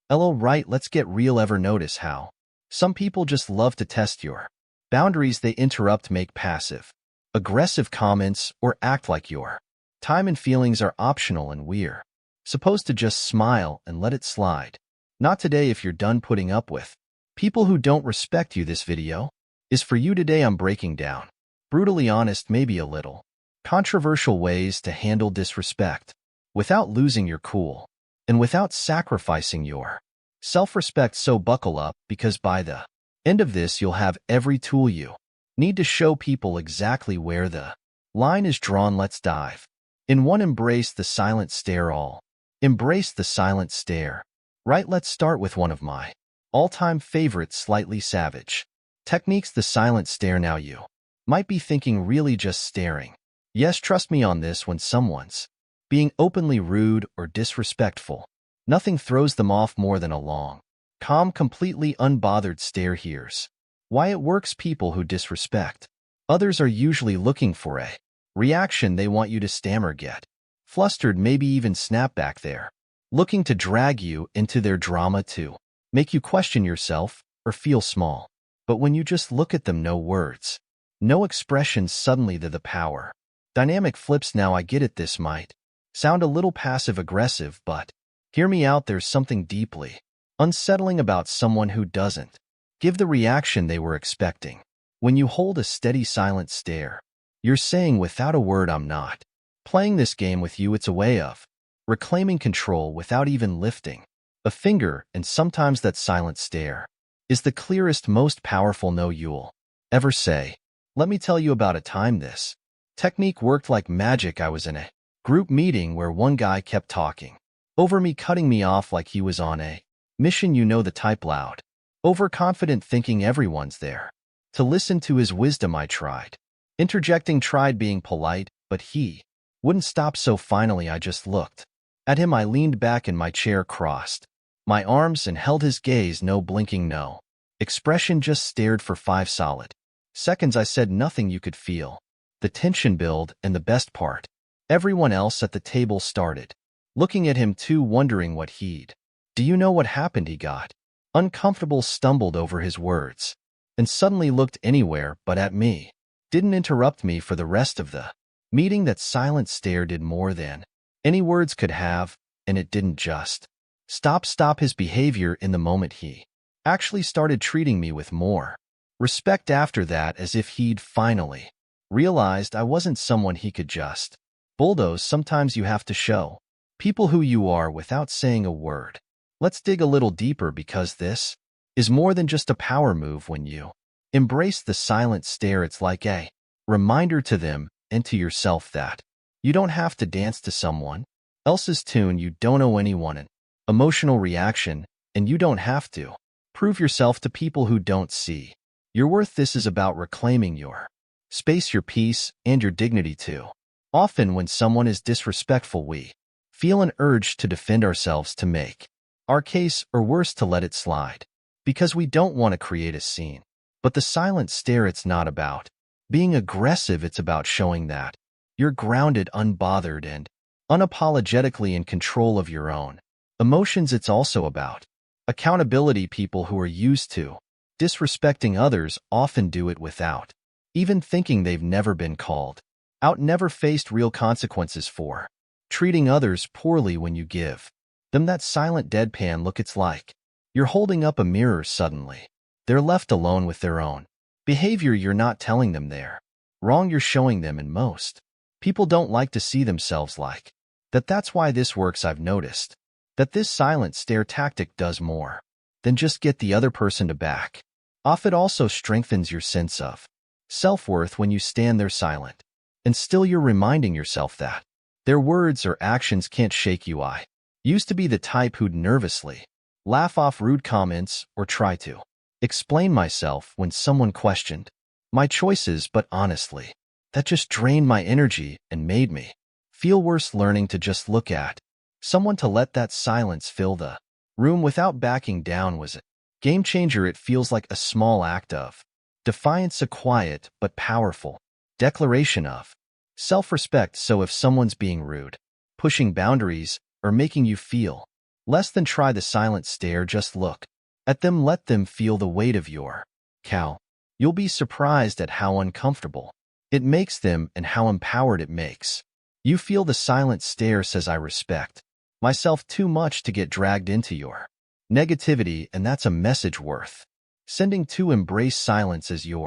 LO right, let's get real. Ever notice how some people just love to test your boundaries? They interrupt, make passive, aggressive comments, or act like your time and feelings are optional and we're supposed to just smile and let it slide. Not today. If you're done putting up with people who don't respect you, this video is for you. Today I'm breaking down brutally honest, maybe a little controversial ways to handle disrespect without losing your cool and without sacrificing your self-respect. So buckle up, because by the end of this, you'll have every tool you need to show people exactly where the line is drawn. Let's dive in. 1. Embrace the silent stare. All embrace the silent stare. Right, let's start with one of my all-time favorites, slightly savage techniques, the silent stare. Now you might be thinking, really, just staring? Yes, trust me on this. When someone's being openly rude or disrespectful, nothing throws them off more than a long, calm, completely unbothered stare. Here's why it works. People who disrespect others are usually looking for a reaction. They want you to stammer, get flustered, maybe even snap back. They're looking to drag you into their drama, to make you question yourself or feel small. But when you just look at them, no words, no expressions, suddenly the power dynamic flips. Now I get it, this might sound a little passive-aggressive, but hear me out. There's something deeply unsettling about someone who doesn't give the reaction they were expecting. When you hold a steady, silent stare, you're saying, without a word, I'm not playing this game with you. It's a way of reclaiming control without even lifting a finger, and sometimes that silent stare is the clearest, most powerful no you'll ever say. Let me tell you about a time this technique worked like magic. I was in a group meeting where one guy kept talking over me, cutting me off like he was on a mission. You know the type, loud, overconfident, thinking everyone's there to listen to his wisdom. I tried interjecting, tried being polite, but he wouldn't stop. So finally I just looked at him. I leaned back in my chair, crossed my arms, and held his gaze. No blinking, no expression, just stared for 5 solid seconds. I said nothing. You could feel the tension build, and the best part, everyone else at the table started looking at him too, wondering what he'd. Do you know what happened? He got uncomfortable, stumbled over his words, and suddenly looked anywhere but at me. Didn't interrupt me for the rest of the meeting. That silent stare did more than any words could have, and it didn't just stop his behavior in the moment. He actually started treating me with more respect after that, as if he'd finally realized I wasn't someone he could just bulldoze. Sometimes you have to show people who you are without saying a word. Let's dig a little deeper, because this is more than just a power move. When you embrace the silent stare, it's like a reminder to them and to yourself that you don't have to dance to someone else's tune. You don't owe anyone an emotional reaction, and you don't have to prove yourself to people who don't see your worth. This is about reclaiming your space, your peace, and your dignity too. Often when someone is disrespectful, we feel an urge to defend ourselves, to make our case, or worse, to let it slide, because we don't want to create a scene. But the silent stare, it's not about being aggressive. It's about showing that you're grounded, unbothered, and unapologetically in control of your own emotions. It's also about accountability. People who are used to disrespecting others often do it without even thinking. They've never been called out, never faced real consequences for treating others poorly. When you give them that silent, deadpan look, it's like you're holding up a mirror. Suddenly they're left alone with their own behavior. You're not telling them they're wrong, you're showing them, and most people don't like to see themselves like that. That's why this works. I've noticed that this silent stare tactic does more than just get the other person to back off. It also strengthens your sense of self-worth. When you stand there silent, and still, you're reminding yourself that their words or actions can't shake you. I used to be the type who'd nervously laugh off rude comments or try to explain myself when someone questioned my choices, but honestly, that just drained my energy and made me feel worse. Learning to just look at someone, to let that silence fill the room without backing down, was a game changer. It feels like a small act of defiance, a quiet but powerful declaration of self-respect. So if someone's being rude, pushing boundaries, or making you feel Less than try the silent stare, just look at them, let them feel the weight of your cow. You'll be surprised at how uncomfortable it makes them and how empowered it makes. You feel the silent stare says, I respect myself too much to get dragged into your negativity, and that's a message worth sending to embrace silence as your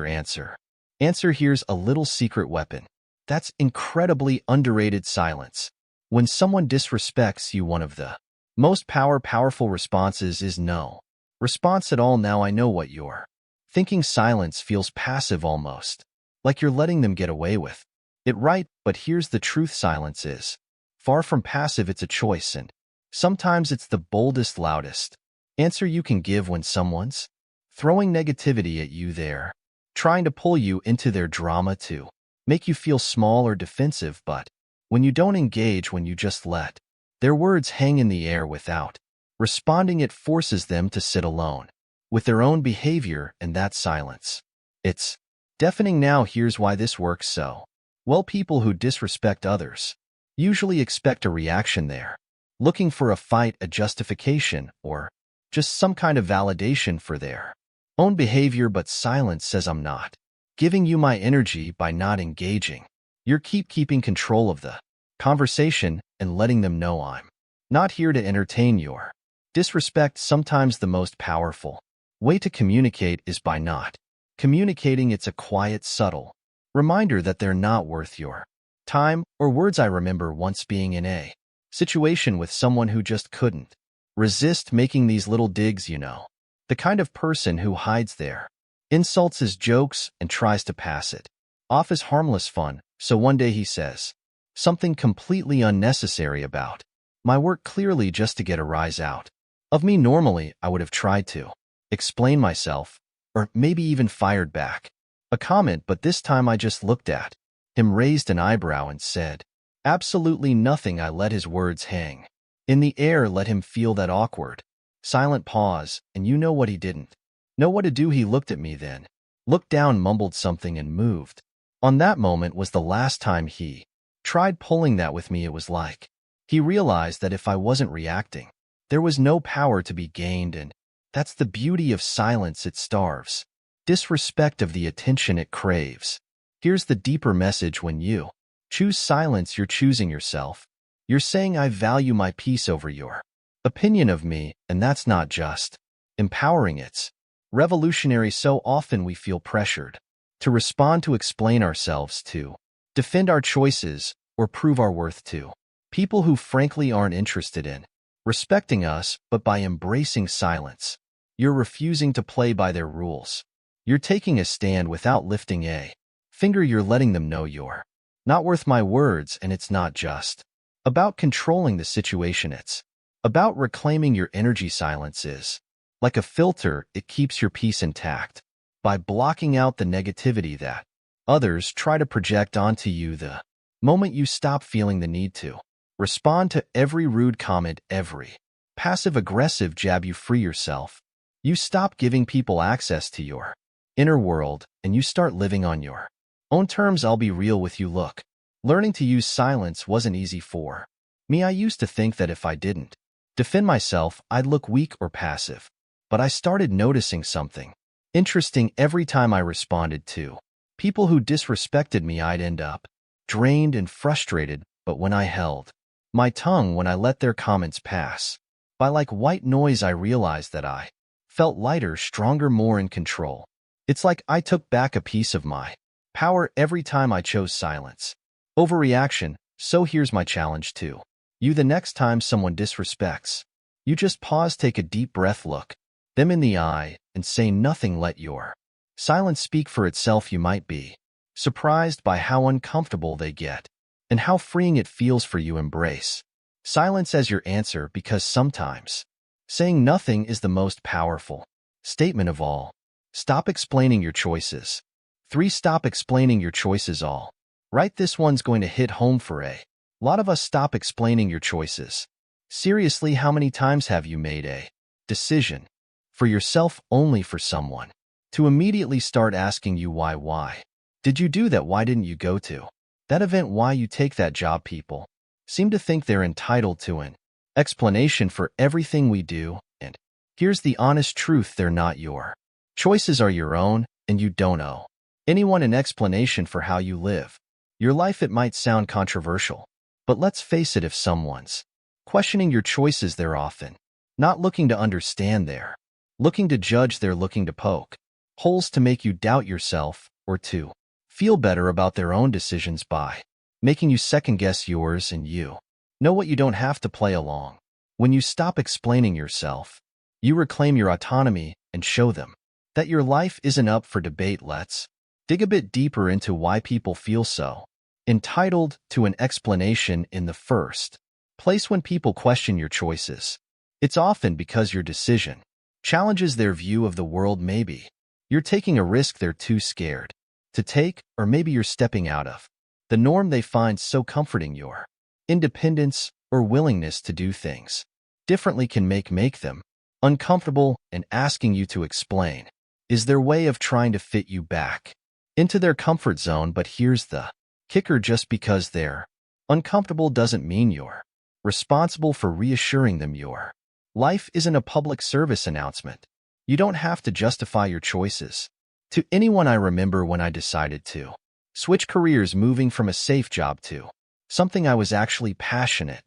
answer. Here's a little secret weapon that's incredibly underrated: silence. When someone disrespects you, one of the most powerful responses is no response at all. Now I know what you're thinking. Silence feels passive, almost like you're letting them get away with it, right? But here's the truth: silence is far from passive. It's a choice, and sometimes it's the boldest, loudest answer you can give when someone's throwing negativity at you. They're trying to pull you into their drama to make you feel small or defensive. But when you don't engage, when you just let their words hang in the air without responding, it forces them to sit alone with their own behavior, and that silence, it's deafening. Now here's why this works so well. People who disrespect others usually expect a reaction. They're looking for a fight, a justification, or just some kind of validation for their own behavior. But silence says, I'm not giving you my energy. By not engaging, you're keeping control of the conversation and letting them know, I'm not here to entertain your disrespect. Sometimes the most powerful way to communicate is by not communicating. It's a quiet, subtle reminder that they're not worth your time or words. I remember once being in a situation with someone who just couldn't resist making these little digs, the kind of person who hides their insults as jokes and tries to pass it off as harmless fun. So one day he says something completely unnecessary about my work, clearly just to get a rise out of me. Normally, I would have tried to explain myself, or maybe even fired back a comment, but this time I just looked at him, raised an eyebrow, and said absolutely nothing. I let his words hang in the air, let him feel that awkward, silent pause, and you know what he didn't know what to do? He looked at me, then looked down, mumbled something, and moved. On that moment was the last time he tried pulling that with me. It was like he realized that if I wasn't reacting, there was no power to be gained, and that's the beauty of silence. It starves disrespect of the attention it craves. Here's the deeper message: when you choose silence, you're choosing yourself. You're saying, I value my peace over your opinion of me, and that's not just empowering, it's revolutionary. So often we feel pressured to respond, to explain ourselves, to defend our choices, or prove our worth to people who frankly aren't interested in respecting us. But by embracing silence, you're refusing to play by their rules. You're taking a stand without lifting a finger. You're letting them know you're not worth my words, and it's not just about controlling the situation. It's about reclaiming your energy. Silence is like a filter. It keeps your peace intact by blocking out the negativity that others try to project onto you. The moment you stop feeling the need to respond to every rude comment, every passive-aggressive jab, you free yourself. You stop giving people access to your inner world, and you start living on your own terms. I'll be real with you. Look, learning to use silence wasn't easy for me. I used to think that if I didn't defend myself, I'd look weak or passive. But I started noticing something interesting. Every time I responded to people who disrespected me, I'd end up drained and frustrated. But when I held my tongue, when I let their comments pass by like white noise, I realized that I felt lighter, stronger, more in control. It's like I took back a piece of my power every time I chose silence. Overreaction. So here's my challenge to you: the next time someone disrespects you, just pause, take a deep breath, look them in the eye, and say nothing. Let your silence speak for itself. You might be surprised by how uncomfortable they get and how freeing it feels for you. Embrace silence as your answer, because sometimes saying nothing is the most powerful statement of all. Stop explaining your choices. 3. Stop explaining your choices. All right, this one's going to hit home for a lot of us. Stop explaining your choices. Seriously, how many times have you made a decision for yourself only for someone to immediately start asking you why? Why did you do that? Why didn't you go to that event? Why you take that job? People seem to think they're entitled to an explanation for everything we do, and here's the honest truth: they're not. Your choices are your own, and you don't owe anyone an explanation for how you live your life. It might sound controversial, but let's face it, if someone's questioning your choices, they're often not looking to understand, they're looking to judge, they're looking to poke holes to make you doubt yourself or to feel better about their own decisions by making you second-guess yours. And you know what? You don't have to play along. When you stop explaining yourself, you reclaim your autonomy and show them that your life isn't up for debate. Let's dig a bit deeper into why people feel so entitled to an explanation in the first place. When people question your choices, it's often because your decision challenges their view of the world. Maybe you're taking a risk they're too scared to take, or maybe you're stepping out of the norm they find so comforting. Your independence or willingness to do things differently can make them uncomfortable, and asking you to explain is their way of trying to fit you back into their comfort zone. But here's the kicker: just because they're uncomfortable doesn't mean you're responsible for reassuring them. Your life isn't a public service announcement. You don't have to justify your choices to anyone. I remember when I decided to switch careers, moving from a safe job to something I was actually passionate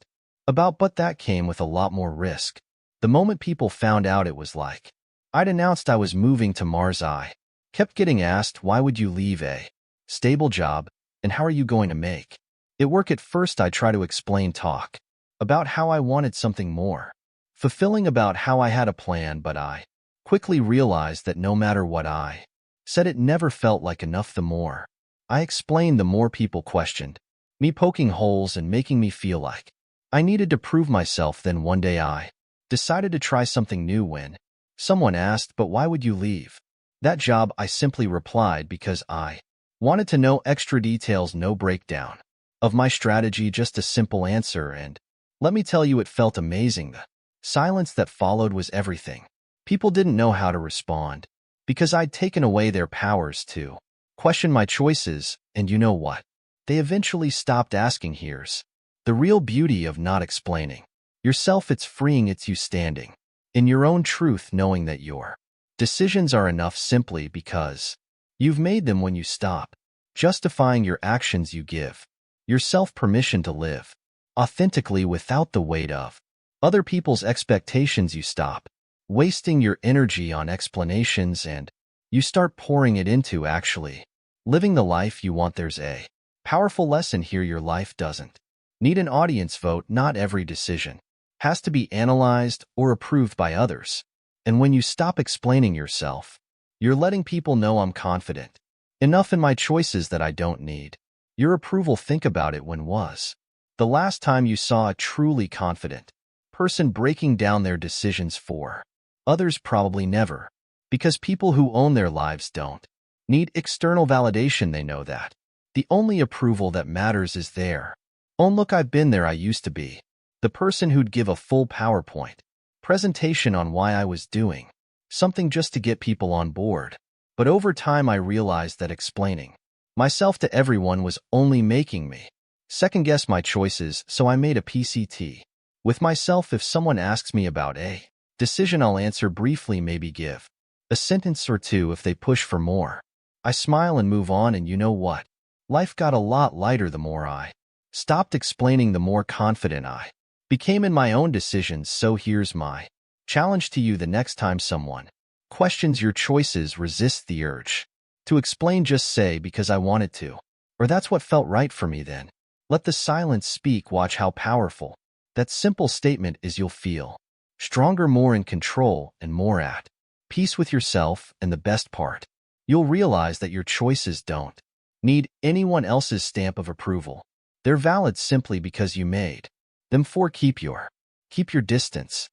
about, but that came with a lot more risk. The moment people found out, it was like I'd announced I was moving to Mars. I kept getting asked, why would you leave a stable job, and how are you going to make it work? At first, I tried to talk about how I wanted something more fulfilling, about how I had a plan, but I quickly realized that no matter what I said, it never felt like enough. The more I explained, the more people questioned me, poking holes and making me feel like I needed to prove myself. Then one day I decided to try something new. When someone asked, but why would you leave that job? I simply replied, because I wanted to know extra details. No breakdown of my strategy, just a simple answer. And let me tell you, it felt amazing. The silence that followed was everything. People didn't know how to respond because I'd taken away their powers to question my choices. And you know what? They eventually stopped asking. Here's the real beauty of not explaining yourself: it's freeing. It's you standing in your own truth, knowing that your decisions are enough simply because you've made them. When you stop justifying your actions, you give yourself permission to live authentically without the weight of other people's expectations. You stop wasting your energy on explanations, and you start pouring it into actually living the life you want. There's a powerful lesson here: your life doesn't need an audience vote. Not every decision has to be analyzed or approved by others. And when you stop explaining yourself, you're letting people know I'm confident enough in my choices that I don't need your approval. Think about it. When was the last time you saw a truly confident person breaking down their decisions for others? Probably never, because people who own their lives don't need external validation. They know that the only approval that matters is their own. Look, I've been there. I used to be the person who'd give a full PowerPoint presentation on why I was doing something just to get people on board. But over time, I realized that explaining myself to everyone was only making me second-guess my choices. So I made a PCT with myself. If someone asks me about a decision, I'll answer briefly, maybe give a sentence or two. If they push for more, I smile and move on. And you know what? Life got a lot lighter. The more I stopped explaining, the more confident I became in my own decisions. So here's my challenge to you: the next time someone questions your choices, resist the urge to explain. Just say, because I wanted to, or that's what felt right for me. Then let the silence speak. Watch how powerful that simple statement is. You'll feel stronger, more in control, and more at peace with yourself. And the best part, you'll realize that your choices don't need anyone else's stamp of approval. They're valid simply because you made them. Keep your distance.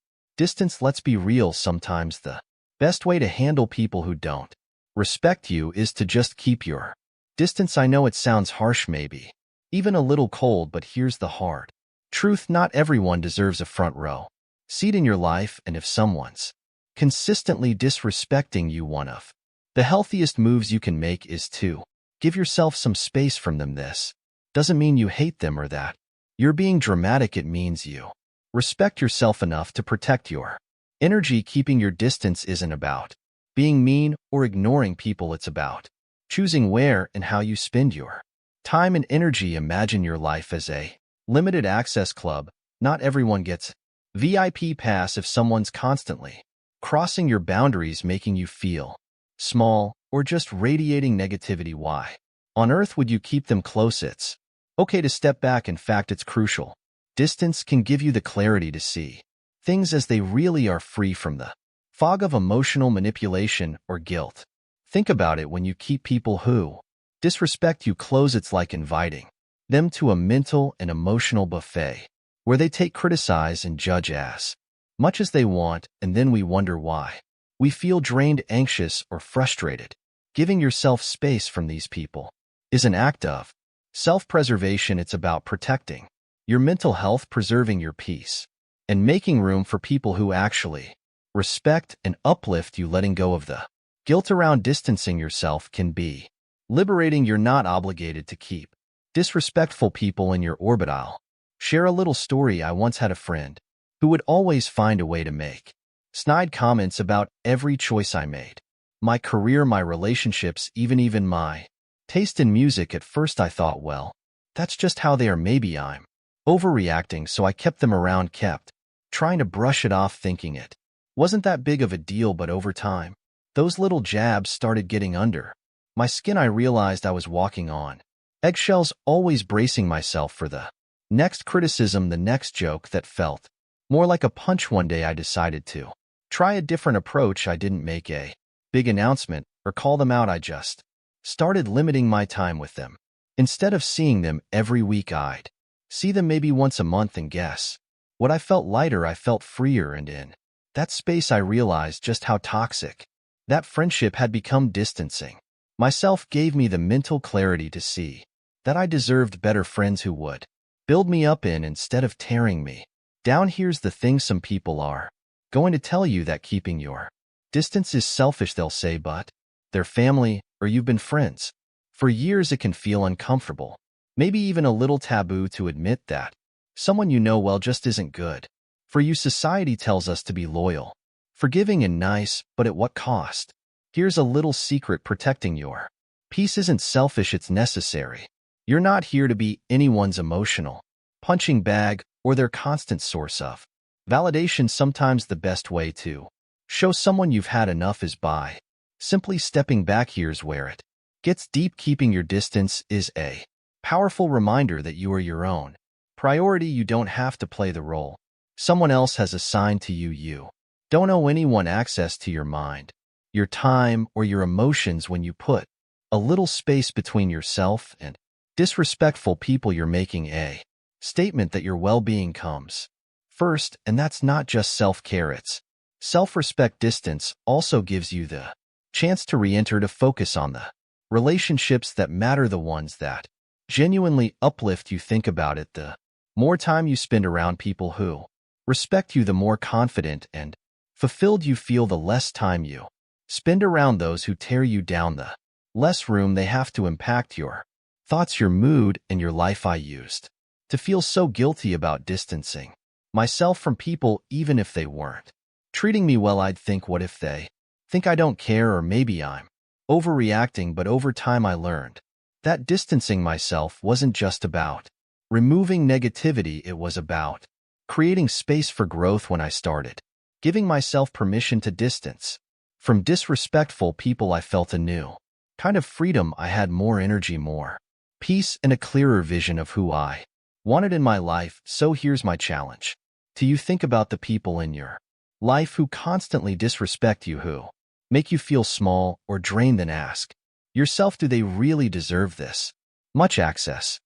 Let's be real, sometimes the best way to handle people who don't respect you is to just keep your distance. I know it sounds harsh, maybe even a little cold, but here's the hard truth: not everyone deserves a front row seat in your life. And if someone's consistently disrespecting you, one of the healthiest moves you can make is to give yourself some space from them. This doesn't mean you hate them or that You're being dramatic, it means you respect yourself enough to protect your energy. Keeping your distance isn't about being mean or ignoring people. It's about choosing where and how you spend your time and energy. Imagine your life as a limited access club. Not everyone gets VIP pass. If someone's constantly crossing your boundaries, making you feel small, or just radiating negativity, why on earth would you keep them close? It's okay to step back. In fact, it's crucial. Distance can give you the clarity to see things as they really are, free from the fog of emotional manipulation or guilt. Think about it. When you keep people who disrespect you close, it's like inviting them to a mental and emotional buffet where they take, criticize, and judge as much as they want, and then we wonder why we feel drained, anxious, or frustrated. Giving yourself space from these people is an act of self-preservation. It's about protecting your mental health, preserving your peace, and making room for people who actually respect and uplift you. Letting go of the guilt around distancing yourself can be liberating. You're not obligated to keep disrespectful people in your orbit. I'll share a little story. I once had a friend who would always find a way to make snide comments about every choice I made. My career, my relationships, even my taste in music. At first I thought, well, that's just how they are. Maybe I'm overreacting, so I kept them around, kept trying to brush it off, thinking it wasn't that big of a deal. But over time, those little jabs started getting under my skin. I realized I was walking on eggshells, always bracing myself for the next criticism, the next joke that felt more like a punch. One day I decided to try a different approach. I didn't make a big announcement or call them out. I just started limiting my time with them. Instead of seeing them every week, I'd see them maybe once a month, and guess what? I felt lighter. I felt freer, and in that space I realized just how toxic that friendship had become. Distancing myself gave me the mental clarity to see that I deserved better friends who would build me up instead of tearing me down. Here's the thing: some people are going to tell you that keeping your distance is selfish. They'll say, but they're family, or you've been friends for years. It can feel uncomfortable, maybe even a little taboo, to admit that someone you know well just isn't good for you. Society tells us to be loyal, forgiving, and nice, but at what cost? Here's a little secret: protecting your peace isn't selfish, it's necessary. You're not here to be anyone's emotional punching bag or their constant source of validation. Sometimes the best way to show someone you've had enough is by simply stepping back. Here's where it gets deep. Keeping your distance is a powerful reminder that you are your own priority. You don't have to play the role someone else has assigned to you. You don't owe anyone access to your mind, your time, or your emotions. When you put a little space between yourself and disrespectful people, you're making a statement that your well-being comes first, and that's not just self-care, it's self-respect. Distance also gives you the chance to re-enter, to focus on the relationships that matter, the ones that genuinely uplift you. Think about it: the more time you spend around people who respect you, the more confident and fulfilled you feel. The less time you spend around those who tear you down, the less room they have to impact your thoughts, your mood, and your life. I used to feel so guilty about distancing myself from people, even if they weren't treating me well. I'd think, what if they think I don't care, or maybe I'm overreacting? But over time I learned that distancing myself wasn't just about removing negativity, it was about creating space for growth. When I started giving myself permission to distance from disrespectful people, I felt a new kind of freedom. I had more energy, more peace, and a clearer vision of who I wanted in my life. So here's my challenge to you: think about the people in your life who constantly disrespect you, who make you feel small or drained. Then ask yourself, do they really deserve this much access